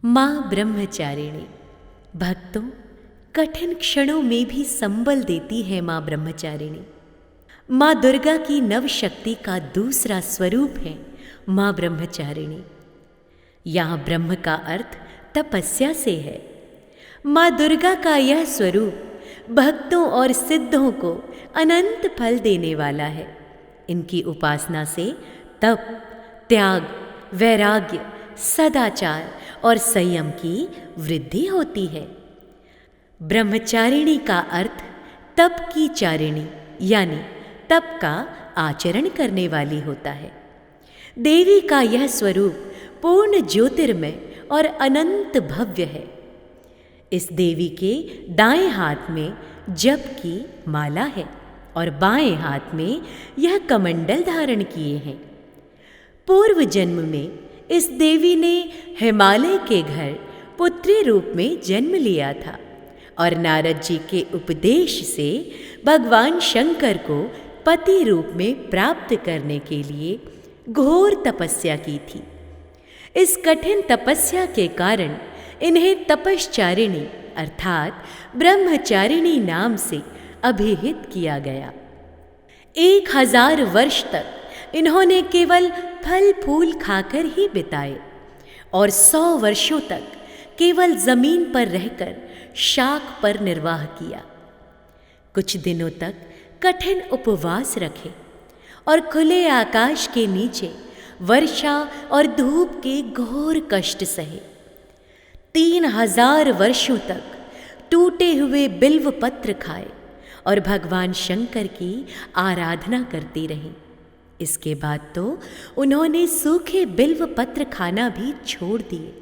माँ ब्रह्मचारिणी। भक्तों, कठिन क्षणों में भी संबल देती है माँ ब्रह्मचारिणी। माँ दुर्गा की नव शक्ति का दूसरा स्वरूप है माँ ब्रह्मचारिणी। यहाँ ब्रह्म का अर्थ तपस्या से है। माँ दुर्गा का यह स्वरूप भक्तों और सिद्धों को अनंत फल देने वाला है। इनकी उपासना से तप, त्याग, वैराग्य, सदाचार और संयम की वृद्धि होती है। ब्रह्मचारिणी का अर्थ तप की चारिणी यानी तप का आचरण करने वाली होता है। देवी का यह स्वरूप पूर्ण ज्योतिर्मय और अनंत भव्य है। इस देवी के दाएं हाथ में जप की माला है और बाएं हाथ में यह कमंडल धारण किए हैं। पूर्व जन्म में इस देवी ने हिमालय के घर पुत्री रूप में जन्म लिया था और नारद जी के उपदेश से भगवान शंकर को पति रूप में प्राप्त करने के लिए घोर तपस्या की थी। इस कठिन तपस्या के कारण इन्हें तपश्चारिणी अर्थात ब्रह्मचारिणी नाम से अभिहित किया गया। 1000 वर्ष तक इन्होंने केवल फल फूल खाकर ही बिताए और 100 वर्षों तक केवल जमीन पर रहकर शाक पर निर्वाह किया। कुछ दिनों तक कठिन उपवास रखे और खुले आकाश के नीचे वर्षा और धूप के घोर कष्ट सहे। 3000 वर्षों तक टूटे हुए बिल्व पत्र खाए और भगवान शंकर की आराधना करती रहीं। इसके बाद तो उन्होंने सूखे बिल्व पत्र खाना भी छोड़ दिए।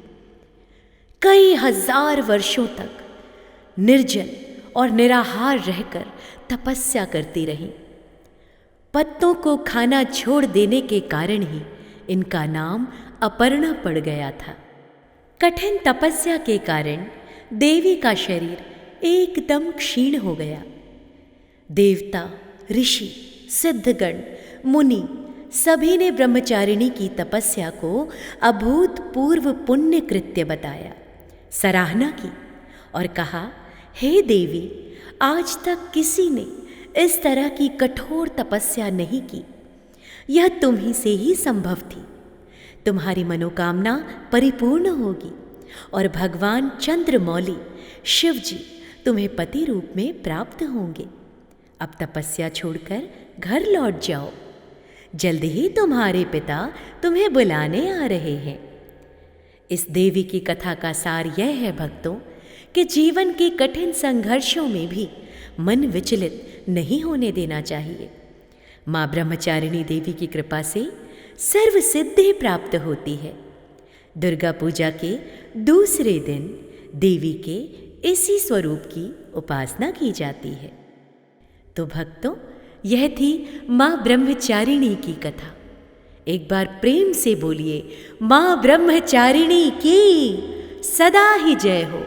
कई हजार वर्षों तक निर्जन और निराहार रहकर तपस्या करती रहीं। पत्तों को खाना छोड़ देने के कारण ही इनका नाम अपर्णा पड़ गया था। कठिन तपस्या के कारण देवी का शरीर एकदम क्षीण हो गया। देवता, ऋषि, सिद्धगण, मुनि सभी ने ब्रह्मचारिणी की तपस्या को अभूतपूर्व पुण्य कृत्य बताया, सराहना की और कहा, हे देवी, आज तक किसी ने इस तरह की कठोर तपस्या नहीं की। यह तुम ही से ही संभव थी। तुम्हारी मनोकामना परिपूर्ण होगी और भगवान चंद्रमौली शिव जी तुम्हें पति रूप में प्राप्त होंगे। अब तपस्या छोड़कर घर लौट जाओ। जल्द ही तुम्हारे पिता तुम्हें बुलाने आ रहे हैं। इस देवी की कथा का सार यह है भक्तों कि जीवन के कठिन संघर्षों में भी मन विचलित नहीं होने देना चाहिए। माँ ब्रह्मचारिणी देवी की कृपा से सर्व सिद्धि प्राप्त होती है। दुर्गा पूजा के दूसरे दिन देवी के इसी स्वरूप की उपासना की जाती है। तो भक्तों, यह थी माँ ब्रह्मचारिणी की कथा। एक बार प्रेम से बोलिए, माँ ब्रह्मचारिणी की सदा ही जय हो।